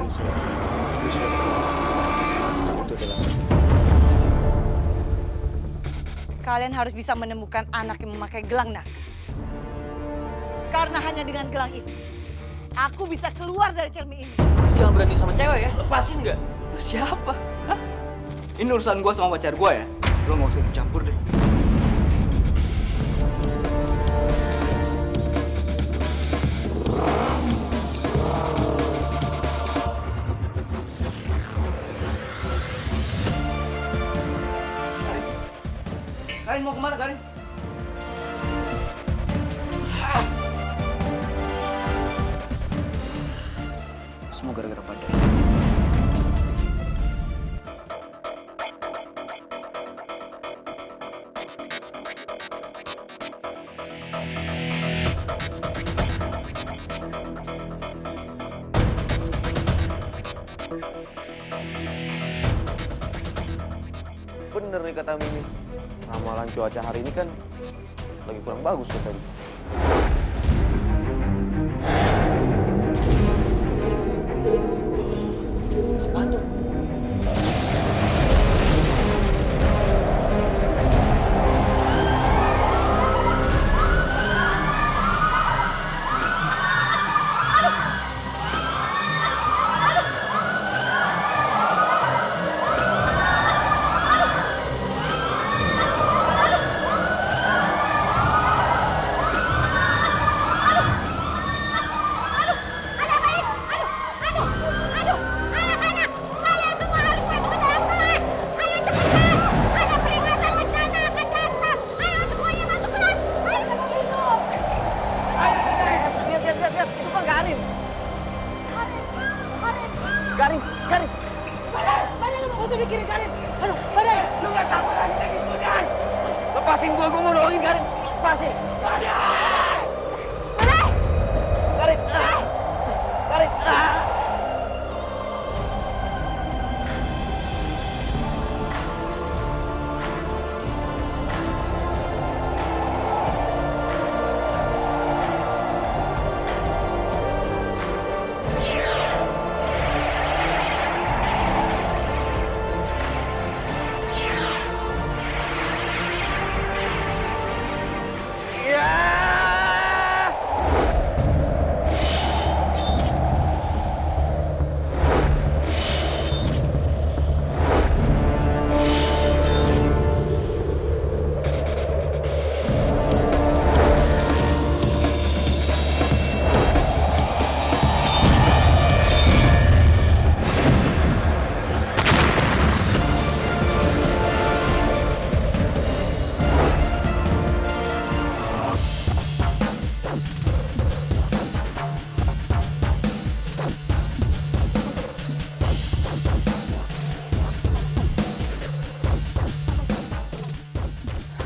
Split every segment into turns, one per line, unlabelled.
dengan sesuatu. Lu sudah ketemu. Dan itu adalah
Kalian harus bisa menemukan anak yang memakai gelang naga. Karena hanya dengan gelang itu, aku bisa keluar dari cermin ini.
Jangan berani sama cewek ya, lepasin nggak? Lu siapa? Hah? Ini urusan gua sama pacar gua ya. Lu nggak usah ikut campur deh. Karin mau kemana, Karin? Semua gara-gara pada. Bener nih kata Mimi. Ramalan cuaca hari ini kan lagi kurang bagus katanya. Apaan tuh? Karin, Karin.
Badan lu mau mikirin Karin. Aduh, badan.
Lu nggak tahu lagi kayak gitu, Dan. Lepasin gua mau nolongin Karin. Lepasin. Karin. Karin. Karin.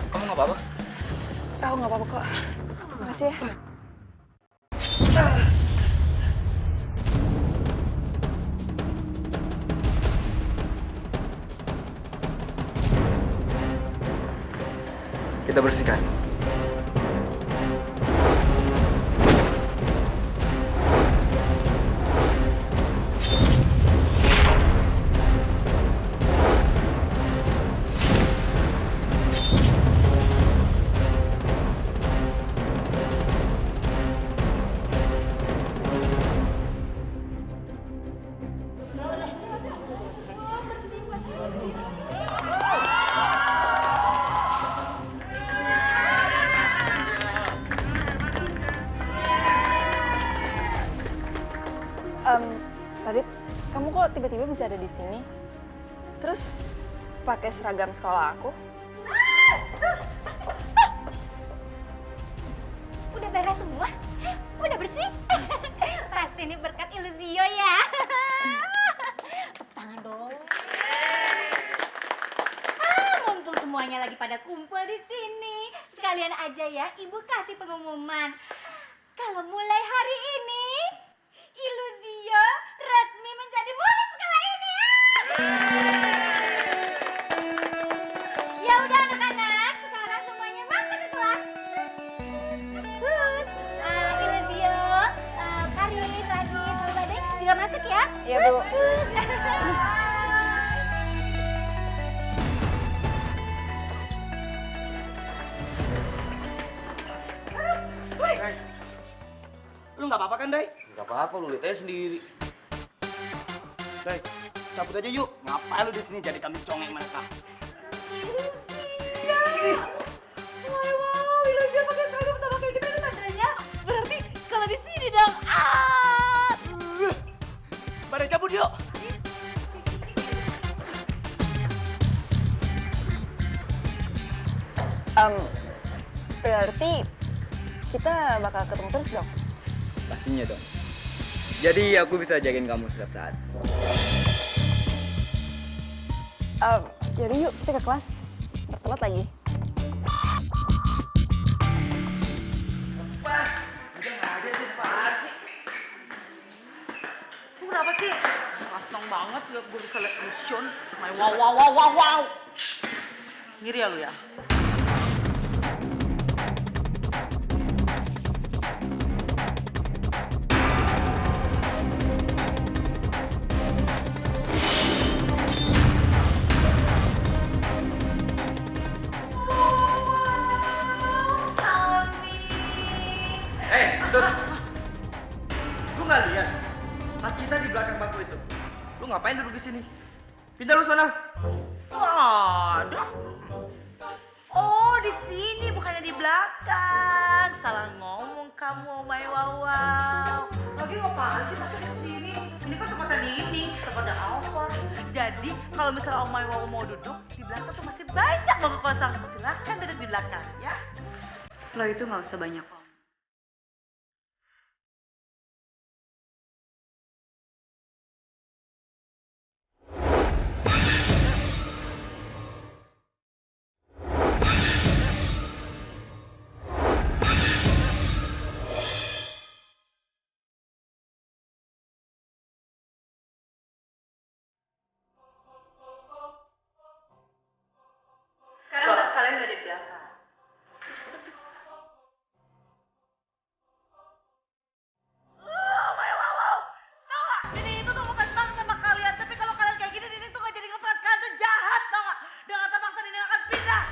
Kamu nggak apa-apa?
Aku nggak apa-apa kok. Makasih ya.
Kita bersihkan.
Radit, kamu kok tiba-tiba bisa ada di sini? Terus pakai seragam sekolah aku?
Udah beres semua? Udah bersih? Pasti ini berkat Iluzio ya. Tepuk tangan dong. Mumpung semuanya lagi pada kumpul di sini, sekalian aja ya Ibu kasih pengumuman. Kalau mulai hari ini, Iluzio resmi menjadi murid sekolah ini. Ya udah anak-anak, sekarang semuanya masuk ke kelas. Iluzio, Karin, Radit, sama Badai juga juga masuk ya.
Iya, Bu.
Lu nggak apa-apa kan, Dai?
Gak apa-apa, lu lihat aja sendiri.
Dai, cabut aja yuk. Ngapain lu di sini jadi kambing congeng mereka?
Wow, Iluzio pakai seragam sama kayak gitu itu tandanya. Berarti sekolah di sini dong.
Pada cabut yuk.
Berarti kita bakal ketemu terus dong?
Pastinya dong. Jadi aku bisa jagain kamu setiap saat.
Yaudah yuk, kita ke kelas. Bertelat lagi.
Lu kenapa sih? Seneng banget liat gue bisa liat Illusion. Wow. Ngiri ya lu ya?
Dut. Lu nggak lihat? Pas kita di belakang bangku itu. Lu ngapain duduk di sini? Pindah lu sana.
Waduh. Oh, di sini bukannya di belakang. Salah ngomong kamu, my wow. Lagi ngapain sih masuk di sini? Ini kan tempatnya Nini, tempatnya Alvar. Jadi kalau misalnya Om My Wow mau duduk di belakang tuh masih banyak bangku kosong. Silahkan duduk di belakang, ya.
Lo itu nggak usah banyak ngomong. Sekarang tas kalian nggak di belakang.
Nini itu tuh ngefans banget sama kalian. Tapi kalau kalian kayak gini, Nini tuh gak jadi ngefans. Kalian tuh jahat, tau gak? Dengan terpaksa Nini akan pindah.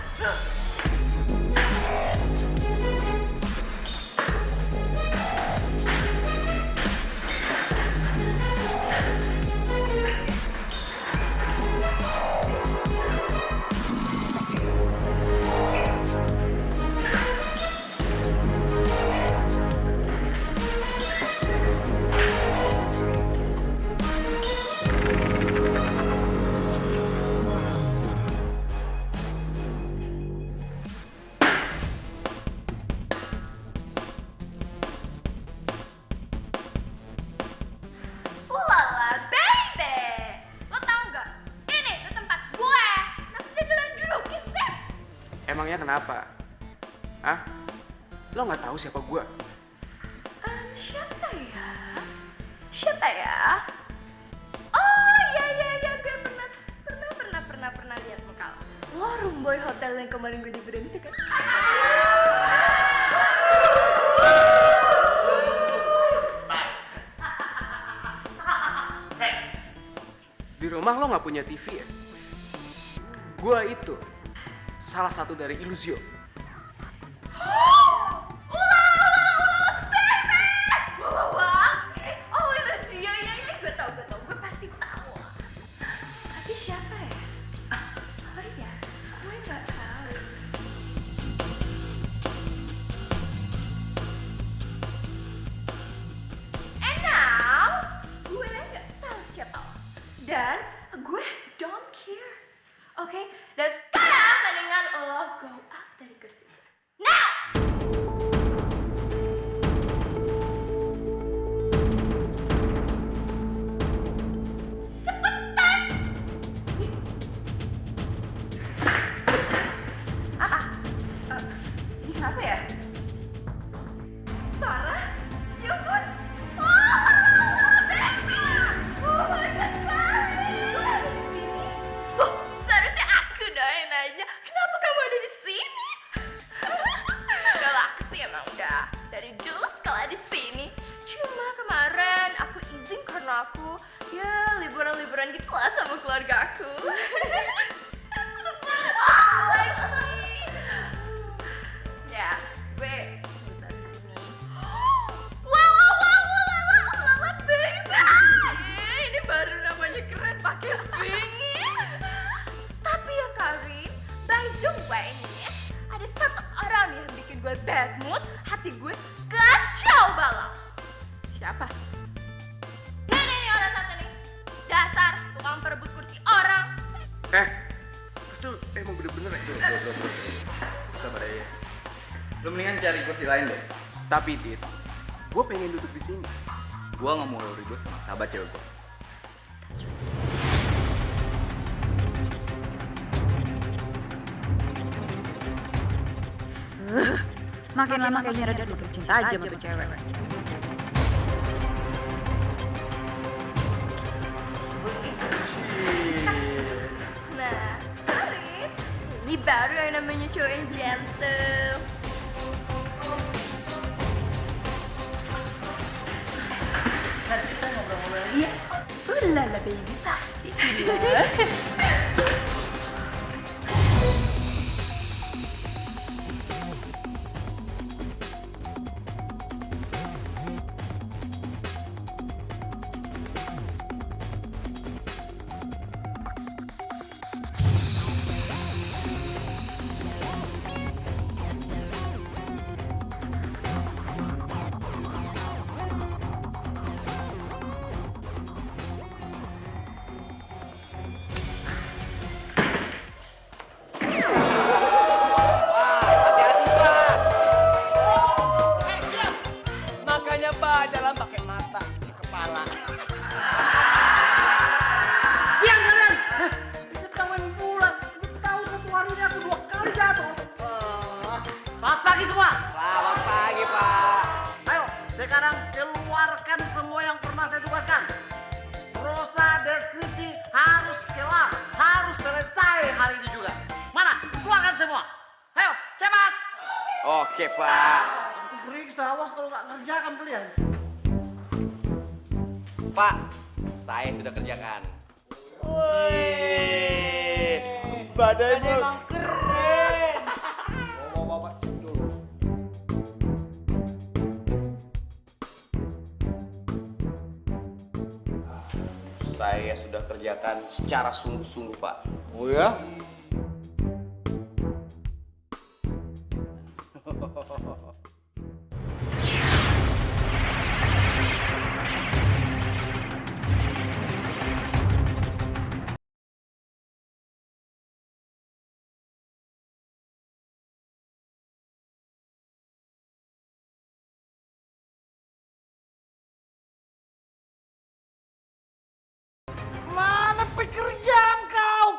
Ulala, baby! Lo tau nggak? Ini tuh tempat gue. Kenapa jadi lo yang dudukin sih?
Emangnya kenapa? Hah? Lo nggak tahu siapa gua?
Siapa ya? Siapa ya? Oh, ya, gue pernah lihat muka lo. Lo room boy hotel yang kemarin gue liburan itu kan?
Di rumah lo nggak punya TV ya? Gua itu salah satu dari Iluzio.
Oh, Iluzio, ya, gue tau, gue pasti tahu. Tapi siapa ya? Sorry ya, gue nggak tahu. And now, gue nggak tahu siapa lo. Dan gue don't care. Oke, dan sekarang mendingan lo go out dari
aku ya liburan-liburan gitu lah sama keluarga aku. Ya, gue bentar di sini. Wow, baby. Ini baru namanya keren pakai bingit. Tapi ya Karin, by the way nih, ada satu orang nih yang bikin gue bad mood, hati gue kacau balau. Siapa? Nih orang satu nih. Dasar tukang perebut kursi orang.
Itu emang bener-bener ya.
Bro. Sabar aja. Lu mendingan cari kursi lain deh.
Tapi Dit, gue pengen duduk di sini.
Gua nggak mau ribut sama sahabat cewek gua.
Makin lama kayaknya Radit makin cinta aja sama tuh cewek.
Nah, Karin, ini baru yang namanya cowok yang gentle. Nanti kita ngobrol-ngobrol lagi ya. Ulala baby, pasti.
Makanya Pak, jalan pakai mata, kepala.
Diam kalian! Bisa ketahuan bulan. Lu tahu satu hari ini aku 2 kali jatuh. Selamat pagi semua.
Selamat pagi Pak.
Ayo, sekarang keluarkan semua yang pernah saya tugaskan. Prosa deskripsi harus kelar, harus selesai hari ini juga. Mana? Keluarkan semua. Ayo, cepat.
Oke Pak.
Aku periksa, awas kalau nggak ngerjakan kalian.
Pak, saya sudah kerjakan. Wih, badannya emang keren.
Bapak, dulu.
Saya sudah kerjakan secara sungguh-sungguh Pak.
Oh ya? Mana pekerjaan kau?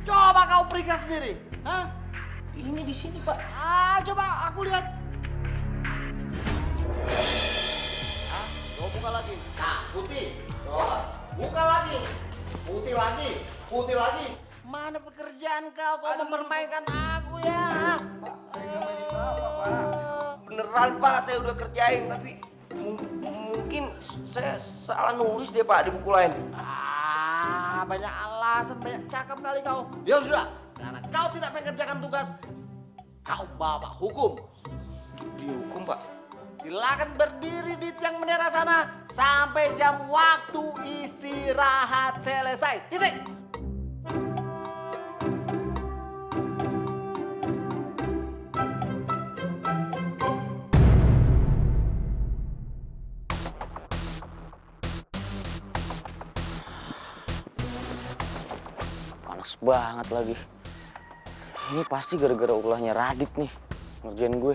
Coba kau periksa sendiri. Hah?
Ini di sini Pak.
Coba aku lihat. Coba buka lagi. Nah, putih. Coba. Buka lagi. Putih lagi. Putih lagi. Mana pekerjaan kau? Kau mempermainkan aku ya.
Beneran Pak, saya udah kerjain tapi mungkin saya salah nulis deh Pak di buku lain.
Banyak alasan, banyak cakap kali kau. Ya sudah, karena kau tidak mengerjakan tugas, kau bawa hukum.
Dihukum Pak.
Silakan berdiri di tiang bendera sana sampai jam waktu istirahat selesai. Titik.
Panas banget lagi. Ini pasti gara-gara ulahnya Radit nih ngerjain gue.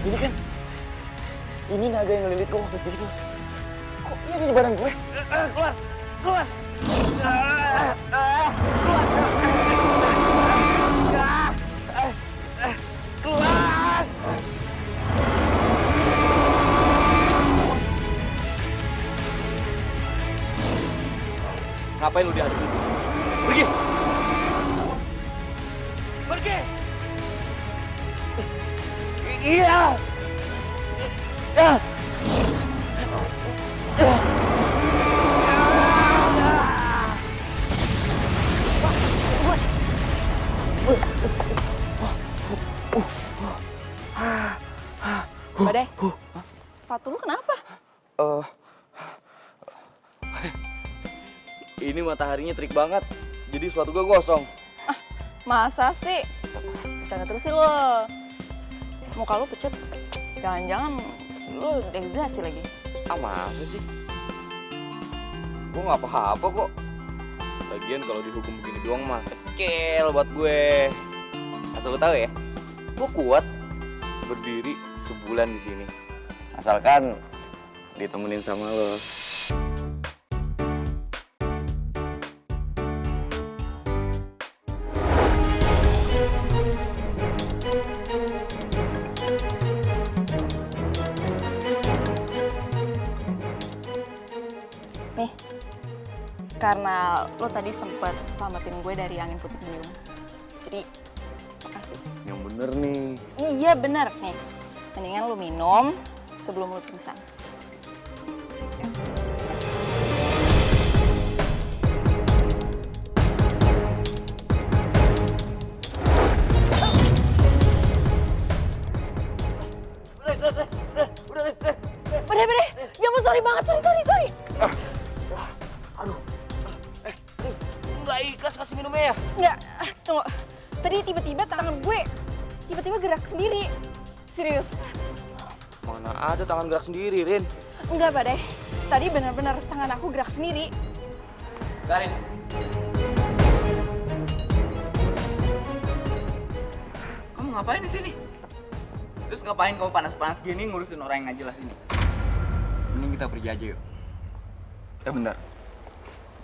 Ini kan, ini naga yang ngelilit gue waktu itu. Kok ini ada di badan gue? Keluar! Keluar! Keluar! Ngapain lu di hadapan gue? Pergi! Pergi! Iya! Ya!
Badai, sepatu lu kenapa?
Ini mataharinya terik banget. Jadi sepatu gue gosong.
Masa sih? Bercanda terus sih lo. Muka lu pucet. Jangan-jangan lu dehidrasi lagi.
Ah, masa sih? Gue nggak apa-apa kok. Lagian kalau dihukum begini doang mah kecil buat gue. Asal lu tahu ya, gue kuat berdiri sebulan di sini. Asalkan ditemenin sama lo.
Nih, karena lo tadi sempet selamatin gue dari angin puting beliung. Jadi, makasih.
Yang bener nih.
Iya bener nih. Mendingan lo minum sebelum lo pingsan. Bre, ya ampun sorry banget, sorry.
Nggak ikhlas kasih minumnya ya?
Enggak, tunggu. Tadi tiba-tiba tangan gue tiba-tiba gerak sendiri. Serius.
Mana ada tangan gerak sendiri, Rin?
Enggak, Badai. Tadi benar-benar tangan aku gerak sendiri.
Karin.
Kamu ngapain di sini? Terus ngapain kamu panas-panas gini ngurusin orang yang nggak jelas ini? Mending kita pergi aja yuk. Bentar.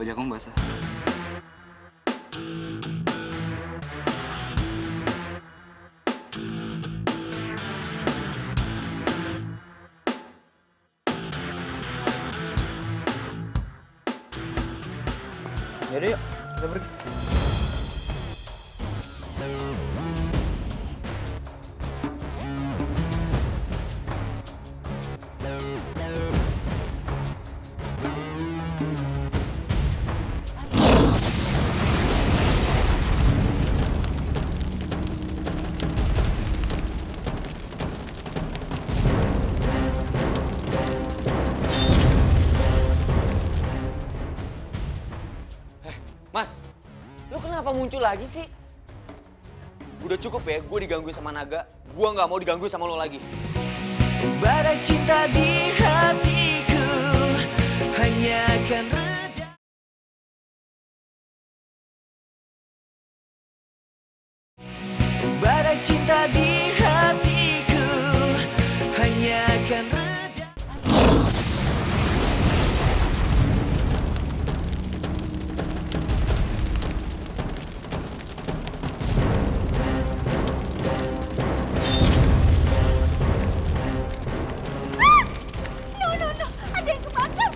Baju kamu basah. Yaudah yuk, kita pergi.
Mas, lu kenapa muncul lagi sih? Udah cukup ya, gue digangguin sama naga. Gue nggak mau digangguin sama lo lagi.
Badai cinta di hatiku hanya akan reda. Badai cinta di hatiku hanya akan reda.
No, ada yang kebakar.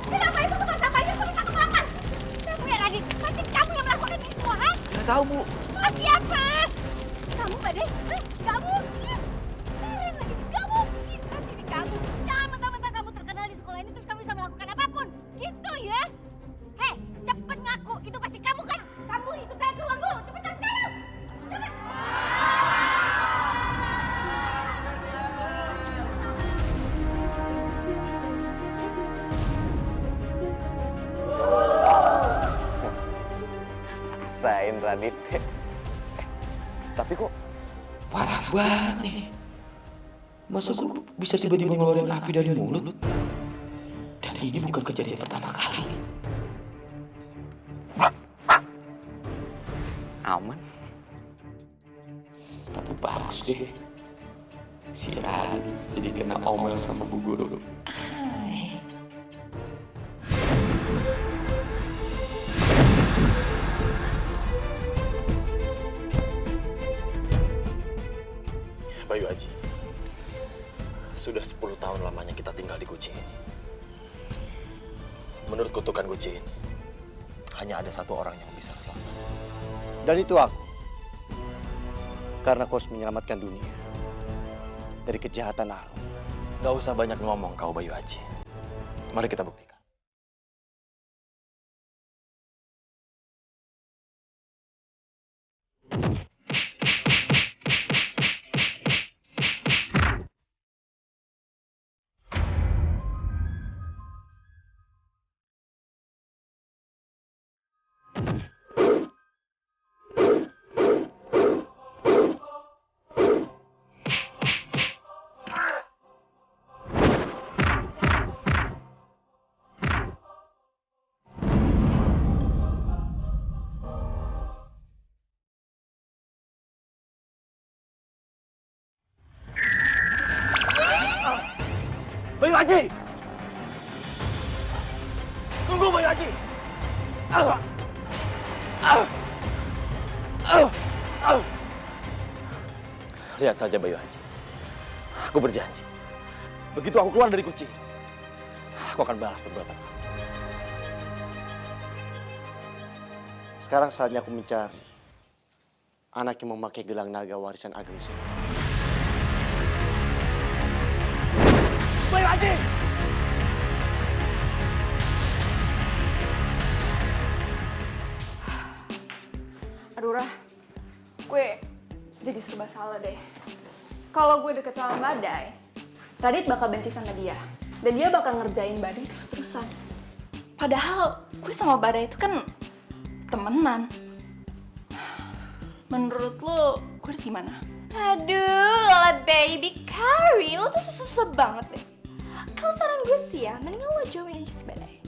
Kenapa itu tempat sampahnya kok bisa kebakar? Kamu ya Radit, pasti kamu yang melakukan ini semua, ha?
Nggak tahu, Bu.
Siapa? Kamu, Badai? Kamu? Keren lagi, kamu? Pasti ini kamu. Jangan mentang-mentang kamu terkenal di sekolah ini terus kamu bisa melakukan apapun. Gitu ya? Hei, cepet ngaku. Itu pasti kamu kan? Kamu ikut saya ke ruang guru. Cepetan sekarang. Cepet.
Rasain Radit. Tapi kok
Parah banget nih. Masa gue bisa tiba-tiba ngeluarin api dari mulut? Dan ini bukan kejadian pertama kali.
aman?
Tapi bagus deh. Si Radit jadi kena omel sama Bu Guru.
Bayu Aji, sudah 10 tahun lamanya kita tinggal di Kucing ini. Jin, hanya ada satu orang yang bisa selamat.
Dan itu aku. Karena kau harus menyelamatkan dunia dari kejahatan Arum.
Gak usah banyak ngomong kau Bayu Aji. Mari kita buktikan.
Bayu Aji! Tunggu Bayu Aji!
Lihat saja Bayu Haji. Aku berjanji. Begitu aku keluar dari kucing, aku akan balas perbuatan kamu.
Sekarang saatnya aku mencari anak yang memakai gelang naga warisan Ageng Sinta. Bayu Haji!
Aduh Rah, gue jadi serba salah deh. Kalau gue deket sama Badai, Radit bakal benci sama dia. Dan dia bakal ngerjain Badai terus-terusan. Padahal gue sama Badai itu kan temenan. Menurut lo, gue harus gimana?
Aduh, Lola baby Karin, lo tuh susah banget deh. Kalau saran gue sih ya, mendingan lo jauhin aja si Badai.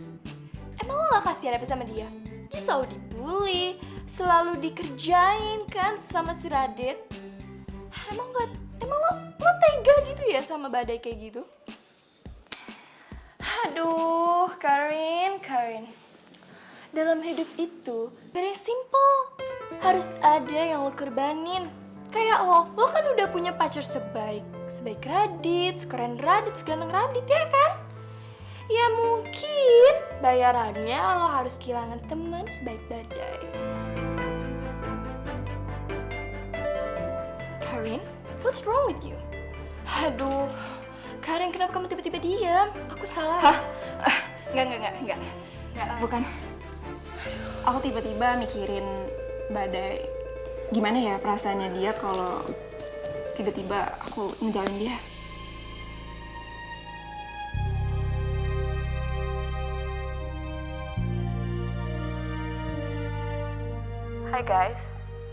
Emang lo gak kasihan apa sama dia? Dia selalu dibully, selalu dikerjain kan sama si Radit. Emang lo tega gitu ya sama Badai kayak gitu?
Aduh, Karin. Dalam hidup itu,
gak ada yang simple. Harus ada yang lo korbanin. Kayak lo kan udah punya pacar sebaik Radit, sekeren Radit, seganteng Radit ya kan? Ya mungkin bayarannya lo harus kehilangan teman sebaik Badai. Karin, what's wrong with you?
aduh.
Karin, kenapa kamu tiba-tiba diam? Aku salah.
Hah? Enggak. Bukan. Aku tiba-tiba mikirin Badai. Gimana ya perasaannya dia kalau tiba-tiba aku ngejalin dia? Hai guys.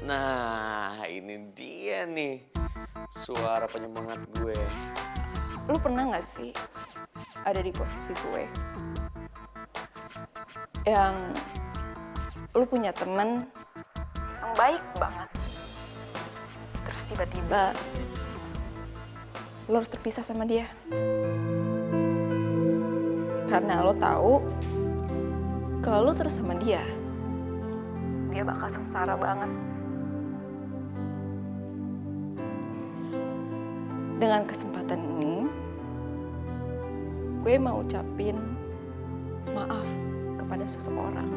Nah, ini dia nih suara penyemangat gue.
Lu pernah gak sih ada di posisi gue? Yang lu punya temen yang baik banget. Terus tiba-tiba lu harus terpisah sama dia. Karena lo tahu kalau lu terus sama dia bakal sengsara banget. Dengan kesempatan ini, gue mau ucapin maaf kepada seseorang.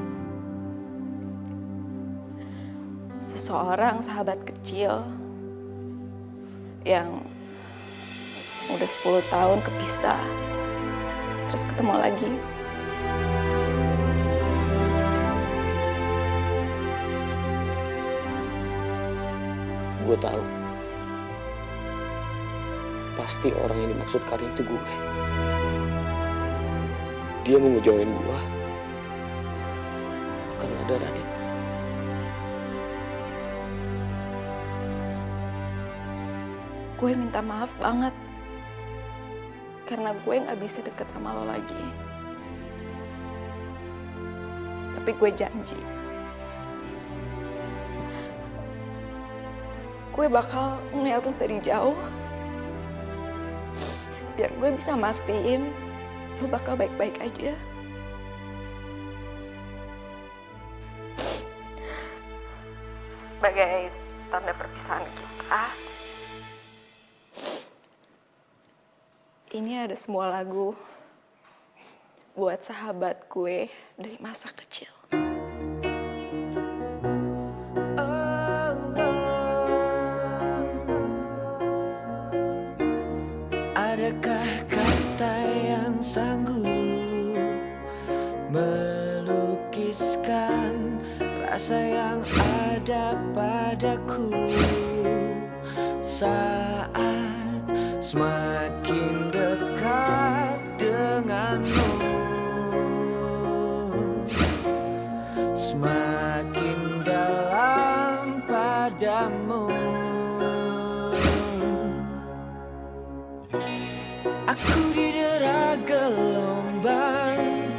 Seseorang sahabat kecil yang udah 10 tahun kepisah, terus ketemu lagi.
Gue tahu, pasti orang yang dimaksud Karin itu gue. Dia mau ngejauhin gue karena ada Radit.
Gue minta maaf banget karena gue gak bisa deket sama lo lagi. Tapi gue janji, gue bakal ngeliat lo dari jauh, biar gue bisa mastiin lo bakal baik-baik aja. Sebagai tanda perpisahan kita, ini ada semua lagu buat sahabat gue dari masa kecil.
Adakah kata yang sanggup melukiskan rasa yang ada padaku saat semakin dekat denganmu, semakin dalam padamu. Aku didera gelombang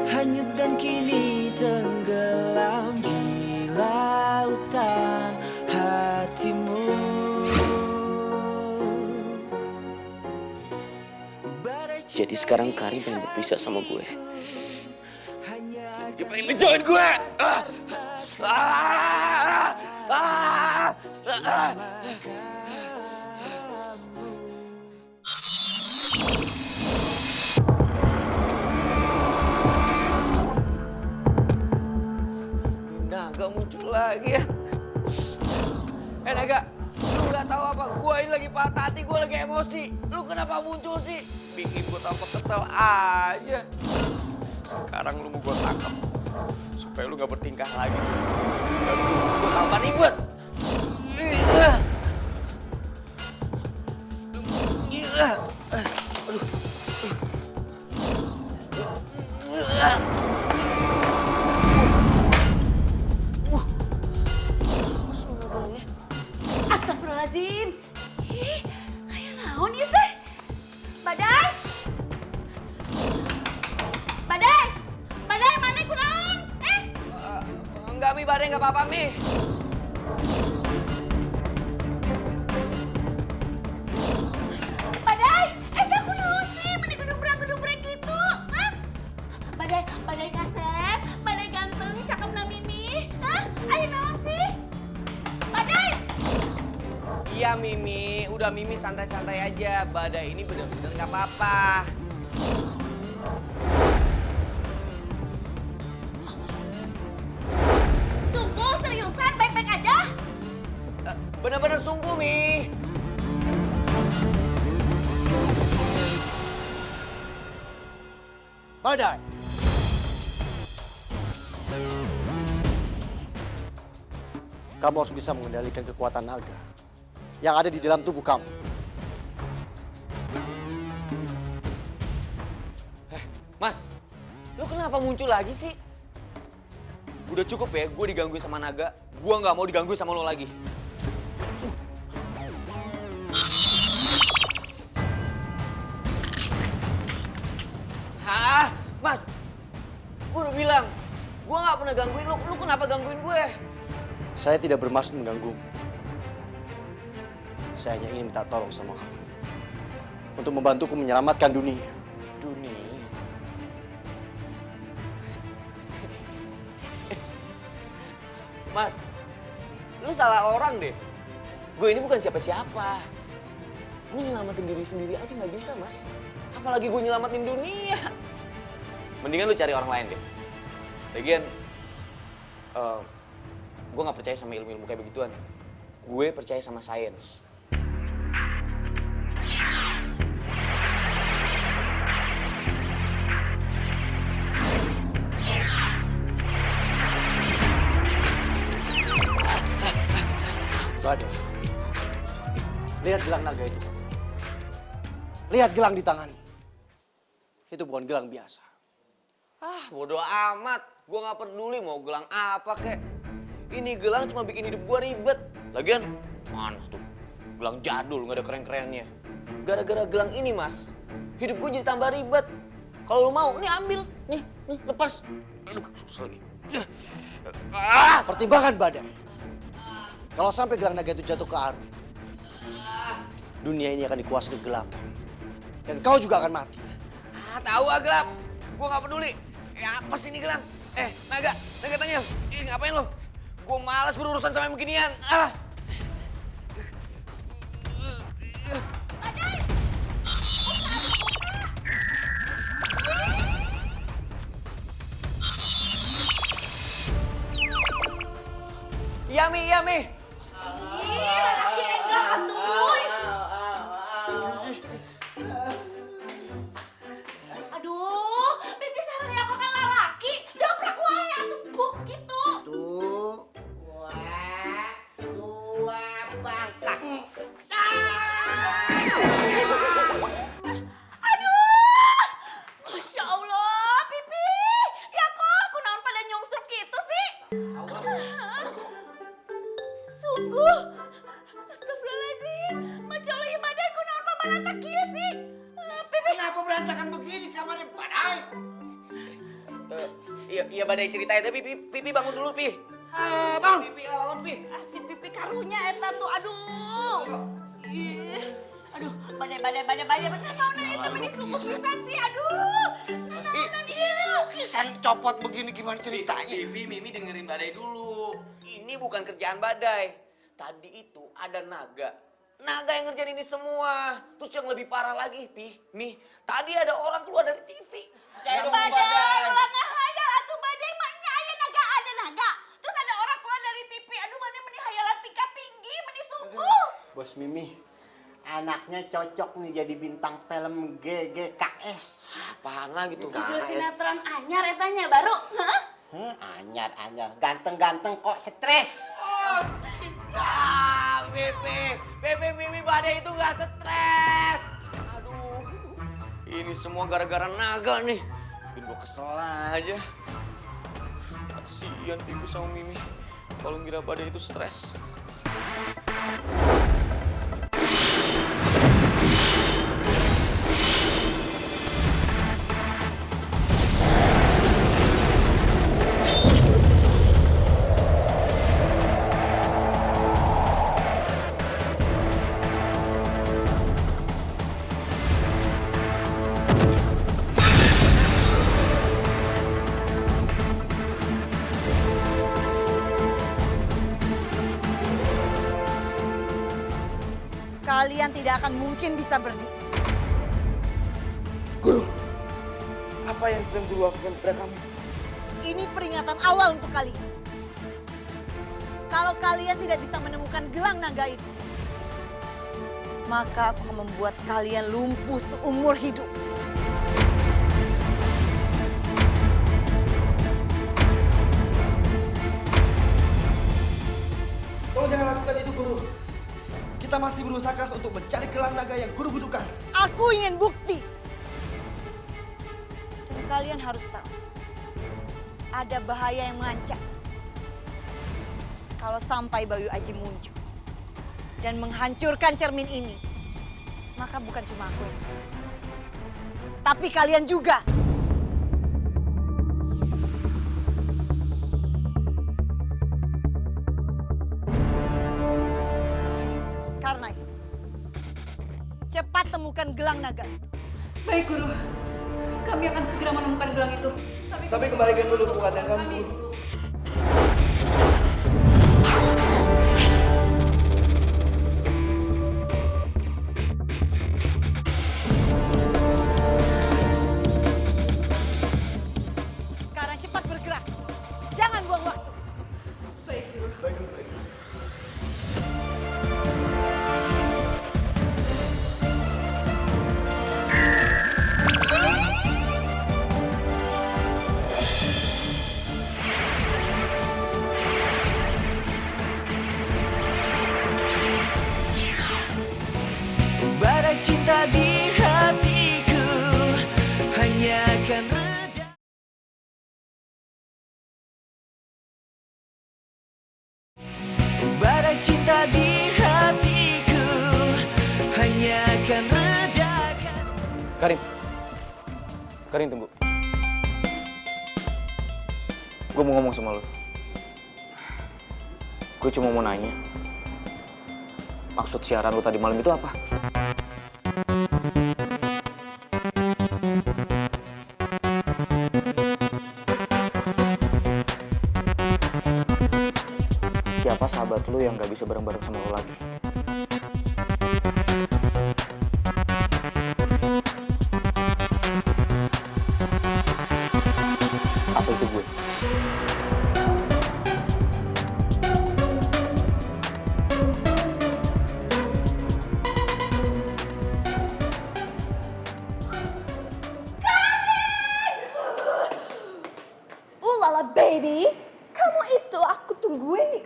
hanyut dan kini tenggelam di lautan hatimu.
Jadi sekarang Karim pengen berpisah sama gue. Dia pengen ngejoin gue. Naga muncul lagi ya. Naga, lu nggak tahu apa? Gue ini lagi patah hati, gue lagi emosi. Lu kenapa muncul sih? Bikin gue tambah kesel aja. Sekarang lu mau gue tangkap supaya lu nggak bertingkah lagi. Supaya gue tambah ribet.
Astagfirullahaladzim. Ih, kayak naon ieu teh? Badai? Badai? Badai mana kunaon?
Enggak, Mi, Badai nggak apa-apa, Mi.
Badai? Eta kunaon sih? Mana gedumbrang-gedumbrang gitu? Hah? Badai kasep, badai ganteng, cakep na Mimi. Hah? Ayo naon sih? Badai?
Iya, Mimi. Udah, Mimi santai-santai aja. Badai ini bener-bener nggak apa-apa.
Sungguh seriusan baik-baik aja?
Bener-bener sungguh, Mi.
Badai. Kamu harus bisa mengendalikan kekuatan naga yang ada di dalam tubuh kamu.
Mas, lu kenapa muncul lagi sih? Udah cukup ya, gue digangguin sama naga. Gue nggak mau digangguin sama lo lagi. Hah, Mas? Gue udah bilang, gue nggak pernah gangguin lo. Lu kenapa gangguin gue?
Saya tidak bermaksud mengganggumu. Saya hanya ingin minta tolong sama kamu untuk membantuku menyelamatkan dunia.
Dunia? Mas, lu salah orang deh. Gue ini bukan siapa-siapa. Gue nyelamatin diri sendiri aja nggak bisa, Mas. Apalagi gue nyelamatin dunia. Mendingan lu cari orang lain deh. Lagian, gue nggak percaya sama ilmu-ilmu kayak begituan. Gue percaya sama sains.
Badai, lihat gelang naga itu. Lihat gelang di tangan. Itu bukan gelang biasa.
Ah, bodo amat. Gue nggak peduli mau gelang apa kek. Ini gelang cuma bikin hidup gue ribet. Lagian, mana tuh? Gelang jadul, nggak ada keren-kerennya. Gara-gara gelang ini, Mas, hidup gue jadi tambah ribet. Kalau lo mau, nih ambil. Nih, lepas. Aduh, susah lagi.
Pertimbangan Badai. Kalau sampai gelang naga itu jatuh ke Arum, dunia ini akan dikuasai kegelapan. Dan kau juga akan mati.
Tahu ah gelap. Gue nggak peduli. Ya apa sih ini gelang? Naga tanya. Ngapain lo? Gue malas berurusan sama yang beginian. Iya, Mi, iya, Mi.
Ih, lelaki enggak atuh. Aduh, pipi sareng ya kok kan lelaki. Dobrak wae atuh buk gitu.
Tuh, dua bangkak.
Aduh, Masya Allah, pipi. Ya kok aku naon pada nyungsruk gitu sih? Sungguh, astagfirullahaladzim. Masya Allah ibadah aku naon pamanata kieu sih? Pipi.
Kenapa berantakan begini kamarnya Badai?
Iya, Badai ceritain, tapi Pipi bangun dulu, Pi.
Bang.
Pipi, bangun, Pi.
Si pipi karunya eta tuh, aduh. Ih, aduh, badai bener naona itu meni sungguh pisan sih, aduh.
Ini lukisan copot begini gimana ceritanya?
Pipi, Mimi dengerin Badai dulu. Ini bukan kerjaan Badai. Tadi itu ada naga. Naga yang ngerjain ini semua. Terus yang lebih parah lagi, Mi. Tadi ada orang keluar dari TV. Percaya dong,
Badai, ulah ngahayal atuh badai maknya aya naga ada naga. Terus ada orang keluar dari TV, aduh mana meni hayalan tingkat tinggi, meni sungguh.
Bos Mimi, anaknya cocok nih jadi bintang film GGKS.
Apaan gitu?
Judul sinetron anyar etanya baru, hah?
Anyar, ganteng-ganteng kok stres.
Bebe Mimi Badai itu gak stres. Aduh, ini semua gara-gara naga nih. Bikin gue kesel aja. Kasian Pipi sama Mimi kalau ngira Badai itu stres.
Kalian tidak akan mungkin bisa berdiri.
Guru, apa yang sedang Guru lakukan pada kami?
Ini peringatan awal untuk kalian. Kalau kalian tidak bisa menemukan gelang naga itu, maka aku akan membuat kalian lumpuh seumur hidup.
Tolong jangan lakukan itu, Guru. Kita masih berusaha keras untuk mencari gelang naga yang Guru butuhkan.
Aku ingin bukti. Dan kalian harus tahu, ada bahaya yang mengancam. Kalau sampai Bayu Aji muncul dan menghancurkan cermin ini, maka bukan cuma aku yang kalah, tapi kalian juga. Karena itu, cepat temukan gelang naga itu.
Baik, Guru. Kami akan segera menemukan gelang itu.
Tapi kembalikan dulu kekuatan kami, Guru.
Sekarang cepat bergerak. Jangan buang waktu.
Baik, Guru.
Baik, Guru.
Badai cinta di hatiku hanya akan reda. Badai cinta di hatiku hanya akan redakan.
Karin tunggu. Gue mau ngomong sama lo. Gue cuma mau nanya. Maksud siaran lo tadi malam itu apa? Siapa sahabat lo yang gak bisa bareng-bareng sama lo lagi? Apa itu gue?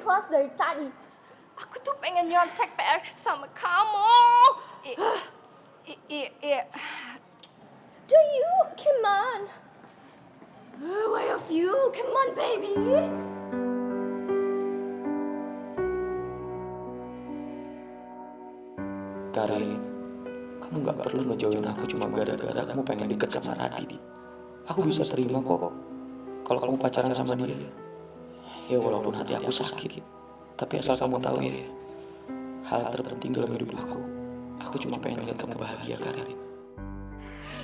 kelas dari tadi. Aku tuh pengen nyontek PR sama kamu. Iya. Do you? Come on. Why of you? Come on, baby.
Karin, kamu gak perlu ngejauhin aku cuma gara-gara kamu pengen deket sama Radit. Aku bisa terima kok kalau kamu pacaran sama dia. Ya walaupun hati aku sakit, tapi asal kamu tahu ya, hal terpenting dalam hidup aku cuma pengen lihat kamu bahagia, Karin.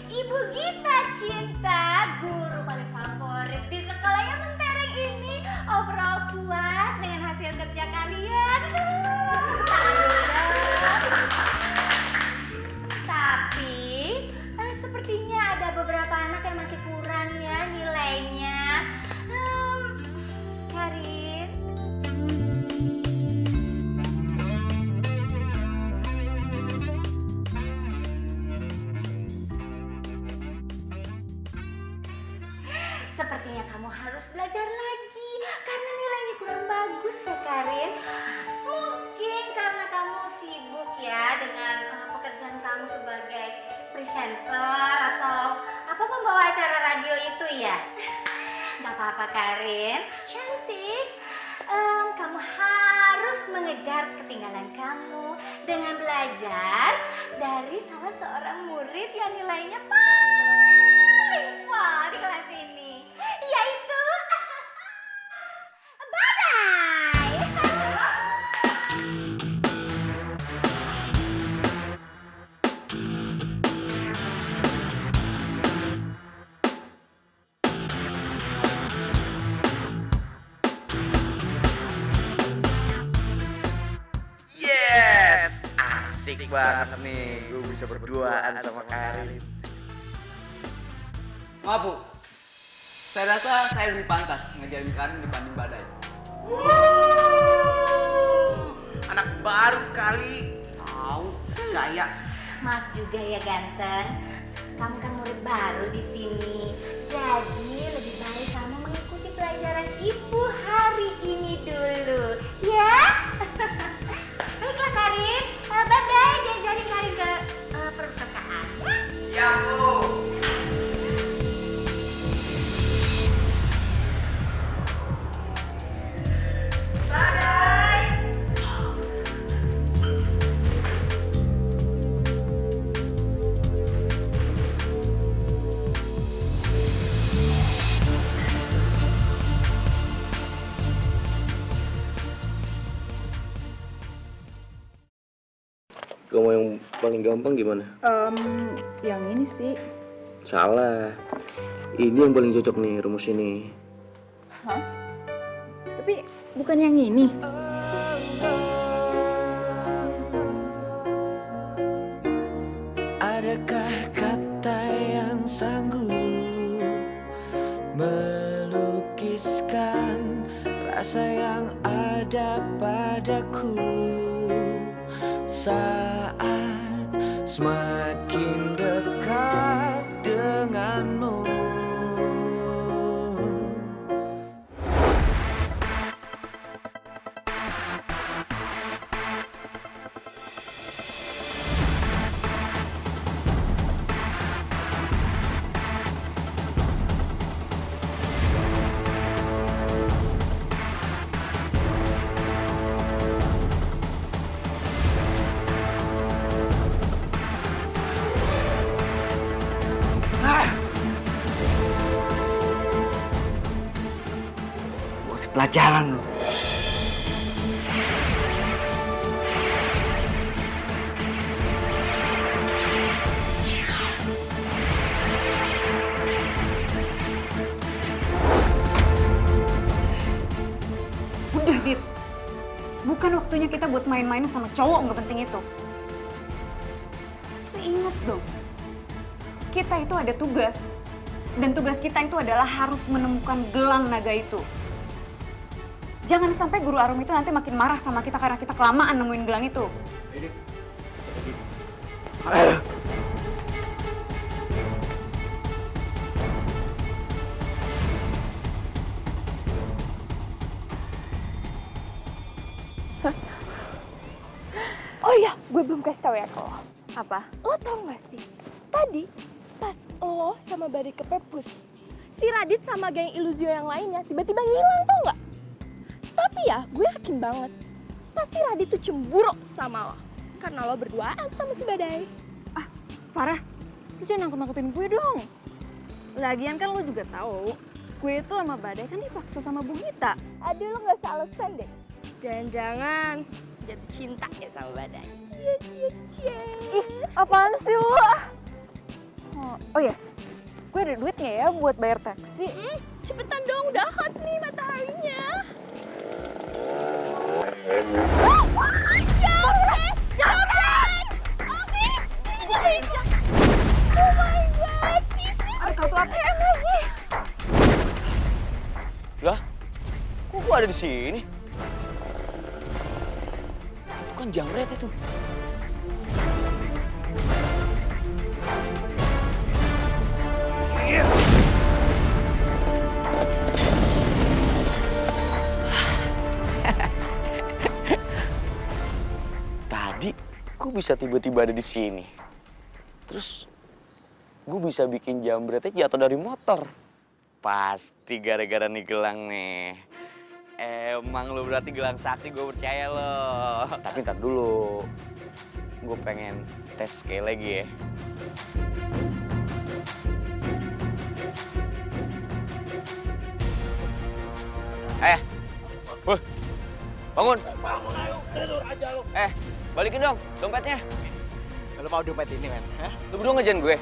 Ibu Gita cinta, guru paling favorit di sekolah yang mentereng ini. Overall puas dengan hasil kerja kalian. Tapi sepertinya ada beberapa anak yang masih kurang ya nilainya. Karin. Sepertinya kamu harus belajar lagi karena nilainya kurang bagus ya Karin. Mungkin karena kamu sibuk ya dengan pekerjaan kamu sebagai presenter atau pembawa acara radio itu ya. Gak apa-apa Karin, cantik. Kamu harus mengejar ketinggalan kamu dengan belajar dari salah seorang murid yang nilainya paling wah di kelas ini, yaitu Badai.
Yes, asik banget nih. Gue bisa berduaan sama Karin.
Maaf Bu, saya rasa saya lebih pantas ngejarin Karin dibanding Badai.
Anak baru kali. Tahu gaya.
Maaf juga ya ganteng, kamu kan murid baru di sini. Jadi lebih baik kamu mengikuti pelajaran ibu hari ini dulu, ya? Baiklah Karin, Badai diajarin Karin ke perpustakaan, ya?
Siap Bu.
Kamu yang paling gampang gimana?
Yang ini sih.
Salah. Ini yang paling cocok nih rumus ini.
Hah? Tapi bukan yang ini.
Adakah kata yang sanggup melukiskan rasa yang ada padaku saat semakin dekat denganmu?
Pelajaran lu.
Udah, Dit. Bukan waktunya kita buat main-main sama cowok nggak penting itu. Lu inget dong, kita itu ada tugas. Dan tugas kita itu adalah harus menemukan gelang naga itu. Jangan sampai guru Arum itu nanti makin marah sama kita karena kita kelamaan nemuin gelang itu.
Oh iya, gue belum kasih tahu ya ke lo.
Apa?
Lo tau gak sih, tadi pas lo sama Badai ke perpus, si Radit sama geng Iluzio yang lainnya tiba-tiba ngilang, tau gak? Tapi ya, gue yakin banget, pasti Radit tuh cemburu sama lo. Karena lo berduaan sama si Badai.
Ah, Farah, lu jangan nakut-nakutin gue dong. Lagian kan lo juga tahu, gue itu sama Badai kan dipaksa sama Bu Gita.
Aduh, lo gak usah alasan deh. Jangan-jangan jatuh cinta ya sama Badai. Cie, cie, cie.
Ih, apaan sih lo? Oh ya, gue ada duitnya ya buat bayar taksi.
Cepetan dong, udah hot nih mataharinya. Jamret! Oke, oh my god,
Ada kartu ATM lagi.
Lah, kok gua ada di sini? Itu kan Jamret itu. Tadi gue bisa tiba-tiba ada di sini. Terus gue bisa bikin Jamretnya jatuh dari motor. Pasti gara-gara nih gelang nih. Emang lo berarti gelang sakti, gue percaya lo. Tapi ntar dulu, gue pengen tes sekali lagi ya. Bangun.
Bangun ayo, tidur aja lu.
Balikin dong dompetnya.
Lu mau dompet ini, men? Hah?
Lu berdua ngejain gue?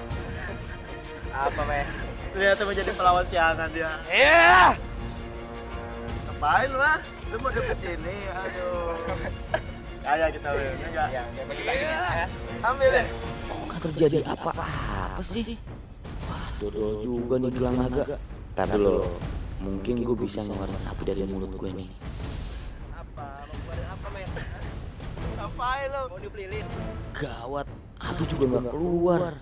Apa, men? Ternyata menjadi pelawan siangan dia.
Iya!
Ngapain lu, ah? Lu mau dompet ini? Aduh. Kaya kita, Wil. Enggak? Iya, bagi-bagi nih, ya. Ambil deh.
Kok nggak terjadi apa-apa sih? Wah, dodol juga nih gelang naga. Ntar dulu, mungkin gue bisa ngeluarin api dari mulut gue nih.
Apa? Mau keluarin apa, men? Ngapain lu? Mau dibelilin?
Gawat, api juga nggak keluar.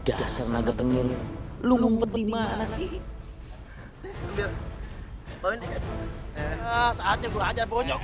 Dasar naga tengil, lu ngumpet di mana sih?
Ambil. Bawain deh.
Saatnya gua ajar bonyok.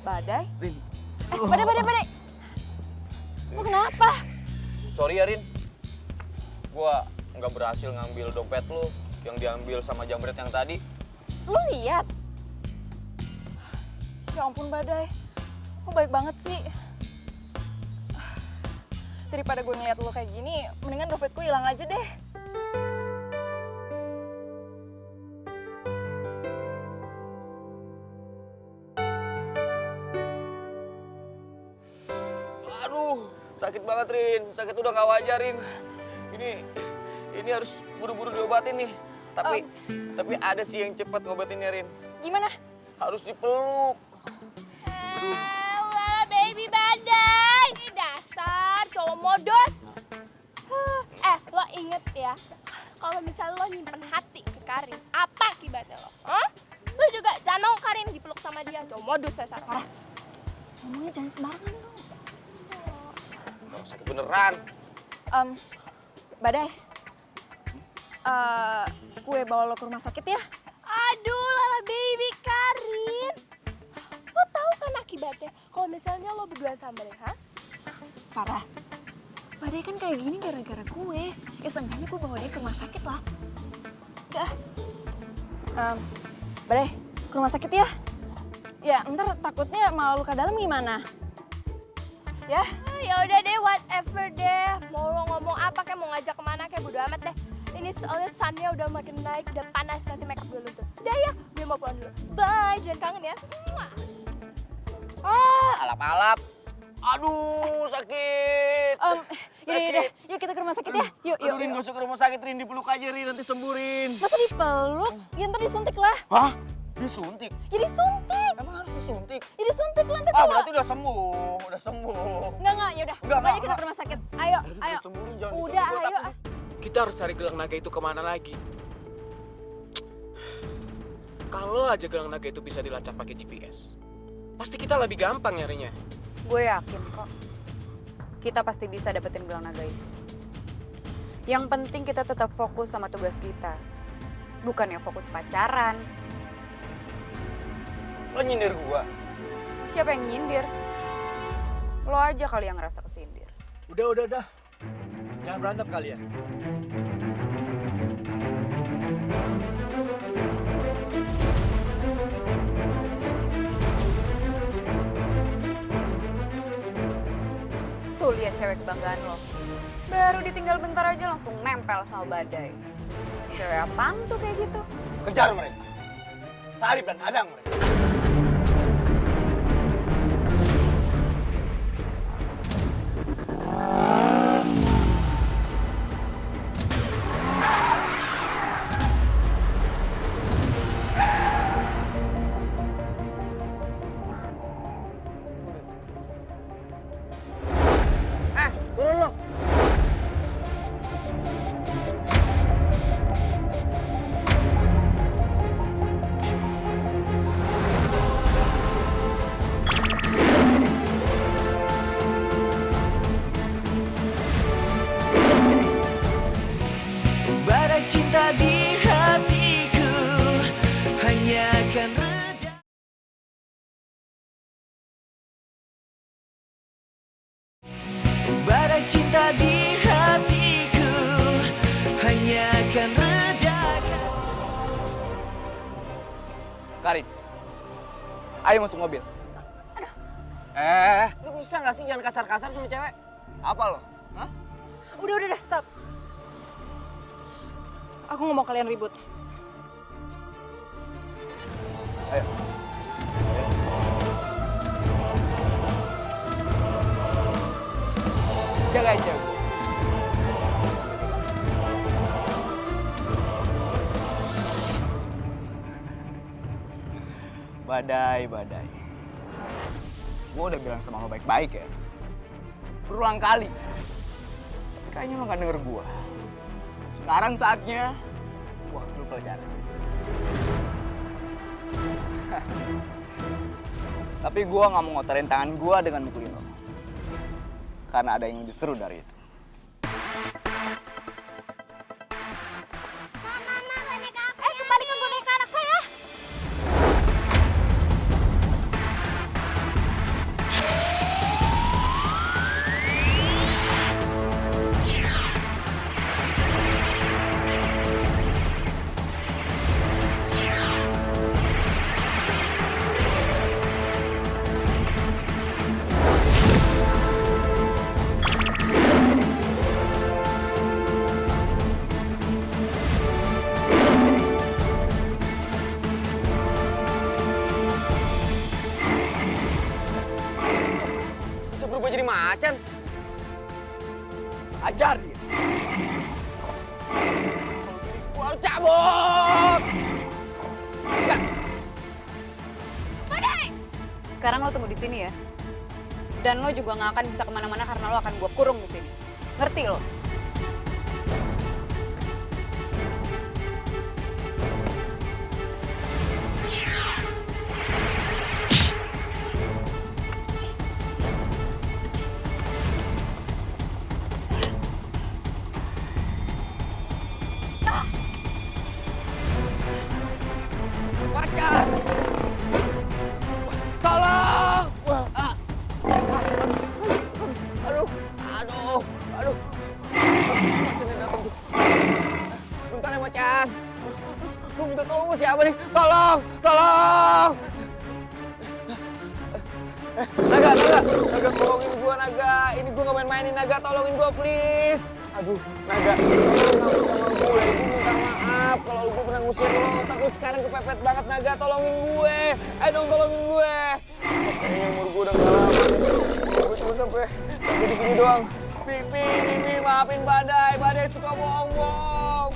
Badai? Badai. Lo kenapa?
Sorry ya, Rin. Gua nggak berhasil ngambil dompet lu yang diambil sama Jamret yang tadi.
Lo lihat? Ya ampun Badai, lo baik banget sih. Daripada gue ngeliat lo kayak gini, mendingan dompetku hilang aja deh.
Aduh, sakit banget, Rin. Sakit udah nggak wajar, Rin. Ini harus buru-buru diobatin nih. Tapi ada sih yang cepat ngobatinnya, Rin.
Gimana?
Harus dipeluk.
Elah, baby Badai. Ini dasar cowok modus. Lo inget ya, kalau misalnya lo nyimpen hati ke Karin, apa akibatnya lo? Lo juga jangan mau Karin dipeluk sama dia, cowok modus dasar.
Ngomongnya jangan sembarangan dong.
Sakit beneran.
Badai, gue bawa lo ke rumah sakit ya.
Aduh, lala baby Karin. Lo tahu kan akibatnya kalau misalnya lo berdua sama Badai, ha?
Farah, Badai kan kayak gini gara-gara gue. Ya seenggaknya gue bawa dia ke rumah sakit lah. Udah. Badai, ke rumah sakit ya. Ya, ntar takutnya malah luka dalam gimana? Ya?
Ya udah deh, whatever deh. Mau lo ngomong apa kayak mau ngajak kemana kayak bodo amat deh. Ini soalnya sunnya udah makin naik, udah panas, nanti makeup gue luntur. Udah ya, gue mau pulang dulu. Bye, jangan kangen ya.
Alap-alap. Aduh, sakit.
Yaudah, yuk kita ke rumah sakit ya. Yuk.
Aduh, Rin, gak usah ke rumah sakit, Rin. Dipeluk aja, Rin. Nanti sembuh, Rin.
Masa dipeluk? Ya ntar disuntik lah.
Hah? Disuntik?
Ya disuntik.
Emang harus disuntik?
Ya disuntik lah ntar
Berarti udah sembuh. Udah sembuh.
Enggak, yaudah. Pokoknya kita ke rumah sakit. Ayo.
Sembuh, Rin. Jangan
Udah,
disuntik.
ayo.
Kita harus cari gelang naga itu kemana lagi. Kalau aja gelang naga itu bisa dilacak pakai GPS, pasti kita lebih gampang nyarinya.
Gue yakin kok. Kita pasti bisa dapetin gelang naga itu. Yang penting kita tetap fokus sama tugas kita. Bukan yang fokus pacaran.
Lo nyindir gua.
Siapa yang nyindir? Lo aja kali yang ngerasa kesindir.
Udah. Jangan berantem kalian.
Tuh lihat cewek kebanggaan lo. Baru ditinggal bentar aja langsung nempel sama badai. Cewek apaan tuh kayak gitu?
Kejar mereka. Salib dan hadang mereka.
Turun lo.
Badai cinta di hatiku hanya akan reda. Badai cinta di hatiku hanya akan reda.
Karin, ayo masuk mobil.
Lu bisa nggak sih jangan kasar-kasar sama cewek?
Apa lo? Hah?
Udah, stop. Aku nggak mau kalian ribut.
Ayo. Jagain cewek. Badai. Gue udah bilang sama lo baik-baik ya. Berulang kali. Tapi kayaknya lo gak denger gue. Sekarang saatnya gue kasih lo pelajaran. Tapi gue gak mau ngotorin tangan gue dengan mukulin lo. Karena ada yang lebih seru dari itu.
Kembalikan boneka anak saya.
Bisa berubah jadi macan.
Ajar dia.
Wow, cabut!
Sekarang lo tunggu di sini ya. Dan lo juga nggak akan bisa kemana-mana karena lo akan gue kurung di sini. Ngerti lo?
Macan! Tolong! Aduh. Macannya datang tuh. Bentar ya macan. Gue minta tolong sama siapa nih? Tolong! Naga, tolongin gua Naga. Ini gua gak main-mainin Naga, tolongin gua please. Aduh, Naga, tolong ngawin sama gue. Gue minta maaf kalau gue pernah ngusir lo, tapi sekarang kepepet banget Naga, tolongin gue. Ayo dong tolongin gue. Kayaknya umur gue udah gak lama nih. Gue cuma sampai di sini doang. Mimi, maafin Badai suka bohong-bohong.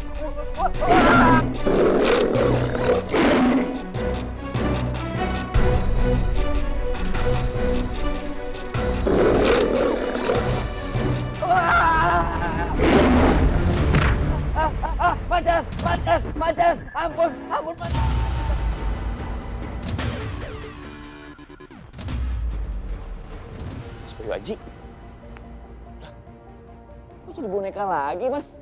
Macan, ampun, macan. Bayu Haji? Lah, kok jadi boneka lagi, Mas?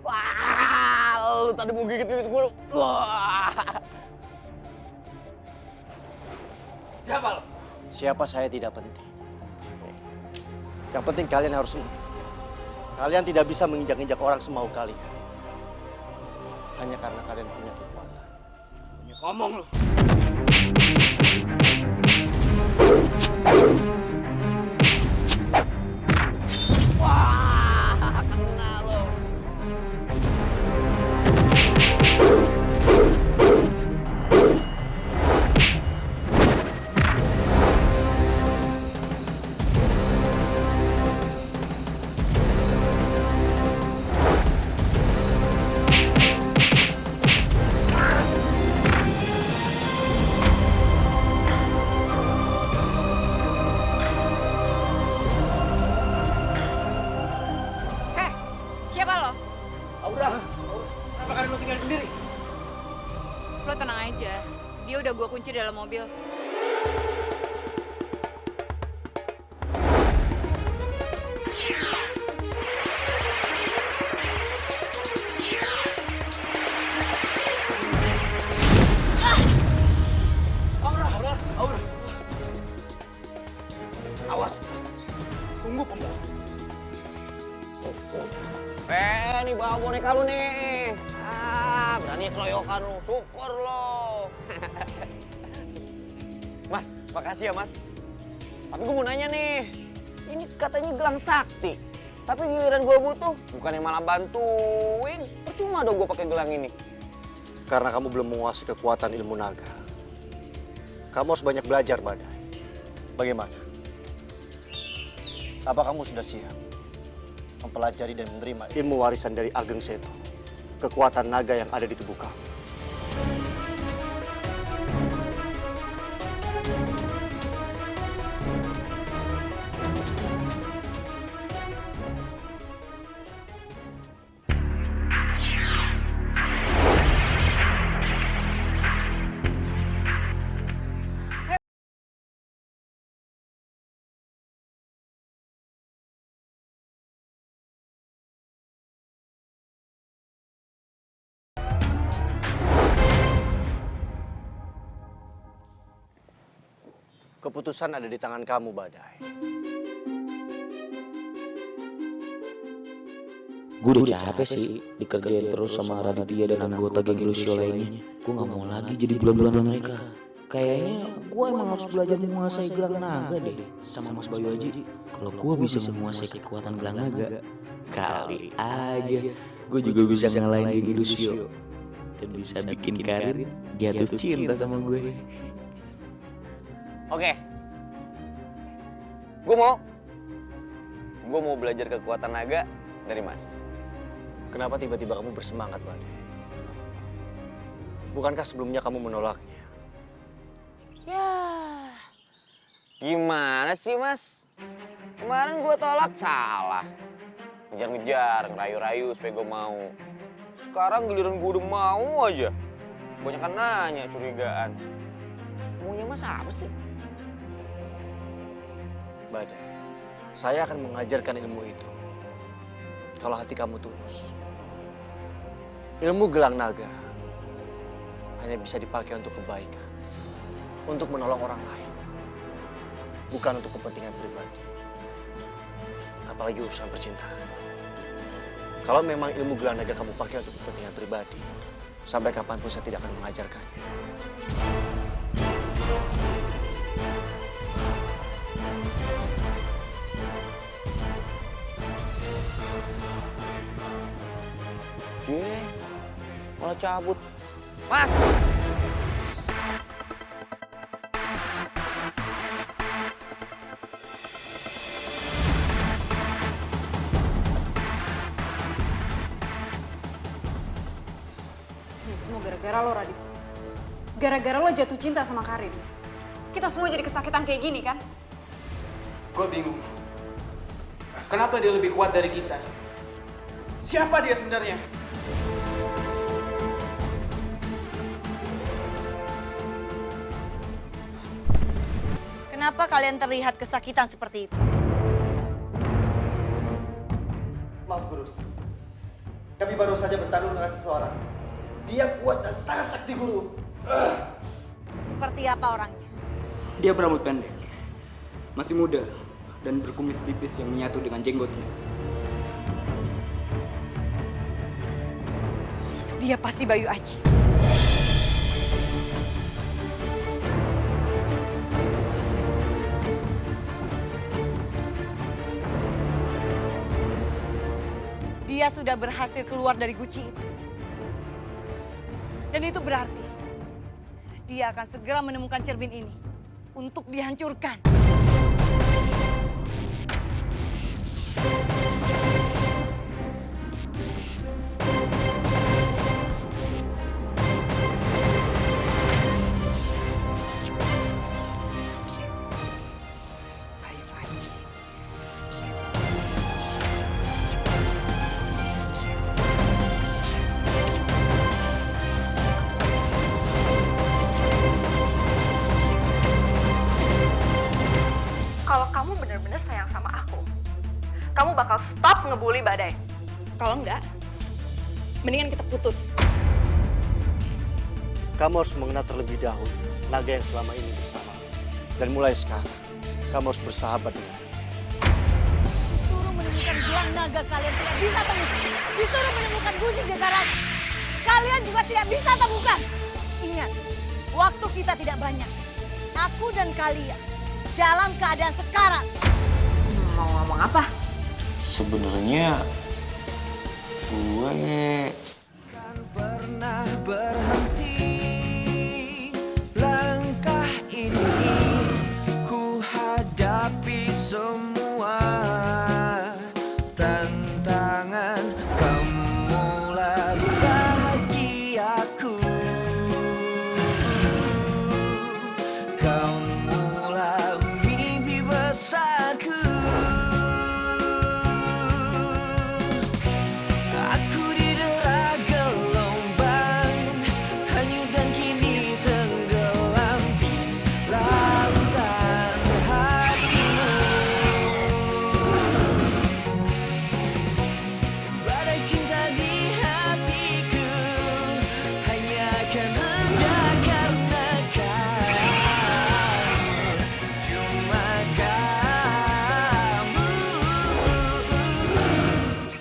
Wah, lu tadi mau gigit-gigit gue. Wah.
Siapa lo?
Siapa saya tidak penting. Yang penting kalian harus ingat. Kalian tidak bisa menginjak-injak orang semau kalian. Hanya karena kalian punya kekuatan.
Ngomong lo.
Wah, kena lo.
Heh, siapa lo?
Aura, kenapa kalian lo tinggal sendiri?
Lo tenang aja, dia udah gua kunci dalam mobil.
Aura. Awas. Tunggu pembalas.
Nih bawa boneka lu nih. Berani keroyokan lu, syukur lo. Mas, makasih ya Mas. Tapi gue mau nanya nih, ini katanya gelang sakti. Tapi giliran gue butuh, bukannya malah bantuin. Percuma dong gue pakai gelang ini.
Karena kamu belum menguasai kekuatan ilmu naga. Kamu harus banyak belajar, Badai. Bagaimana? Apa kamu sudah siap mempelajari dan menerima ilmu warisan dari Ageng Seto? Kekuatan naga yang ada di tubuh kamu. Keputusan ada di tangan kamu, Badai.
Gue udah capek sih dikerjain terus sama Raditya dan anggota geng Lucio lainnya. Gue gak mau lagi jadi bulan-bulanan mereka. Kayaknya gue emang harus belajar menguasai gelang naga deh sama Mas Bayu Haji. Kalau gue bisa menguasai kekuatan gelang naga, kali aja gue juga bisa ngalahin geng Lucio dan bisa bikin Karin jatuh cinta sama gue.
Oke. Gue mau belajar kekuatan naga dari Mas.
Kenapa tiba-tiba kamu bersemangat, Badai? Bukankah sebelumnya kamu menolaknya?
Ya, gimana sih Mas? Kemarin gue tolak salah. Ngejar-ngejar, ngerayu-rayu supaya gue mau. Sekarang giliran gue udah mau aja. Banyak kan nanya, curigaan. Maunya Mas apa sih?
Badai, saya akan mengajarkan ilmu itu kalau hati kamu tulus. Ilmu gelang naga hanya bisa dipakai untuk kebaikan, untuk menolong orang lain, bukan untuk kepentingan pribadi. Apalagi urusan percintaan. Kalau memang ilmu gelang naga kamu pakai untuk kepentingan pribadi, sampai kapanpun saya tidak akan mengajarkannya.
Malah cabut. Mas!
Ini semua gara-gara lo, Radit. Gara-gara lo jatuh cinta sama Karin. Kita semua jadi kesakitan kayak gini, kan?
Gue bingung. Kenapa dia lebih kuat dari kita? Siapa dia sebenarnya?
Kenapa kalian terlihat kesakitan seperti itu?
Maaf Guru, kami baru saja bertarung dengan seseorang. Dia kuat dan sangat sakti Guru.
Seperti apa orangnya?
Dia berambut pendek, masih muda, dan berkumis tipis yang menyatu dengan jenggotnya.
Dia pasti Bayu Aji. Dia sudah berhasil keluar dari guci itu. Dan itu berarti dia akan segera menemukan cermin ini untuk dihancurkan. Bayu Aji.
Kalau kamu benar-benar sayang sama aku, kamu bakal stop ngebully Badai. Kalau enggak, mendingan kita putus.
Kamu harus mengenal terlebih dahulu naga yang selama ini bersama. Dan mulai sekarang, kamu harus bersahabat dengan
Disuruh menemukan gelang naga kalian tidak bisa temukan. Disuruh menemukan guci Jagaran, kalian juga tidak bisa temukan. Ingat, waktu kita tidak banyak. Aku dan kalian dalam keadaan sekarat.
Mau ngomong apa?
Sebenarnya gue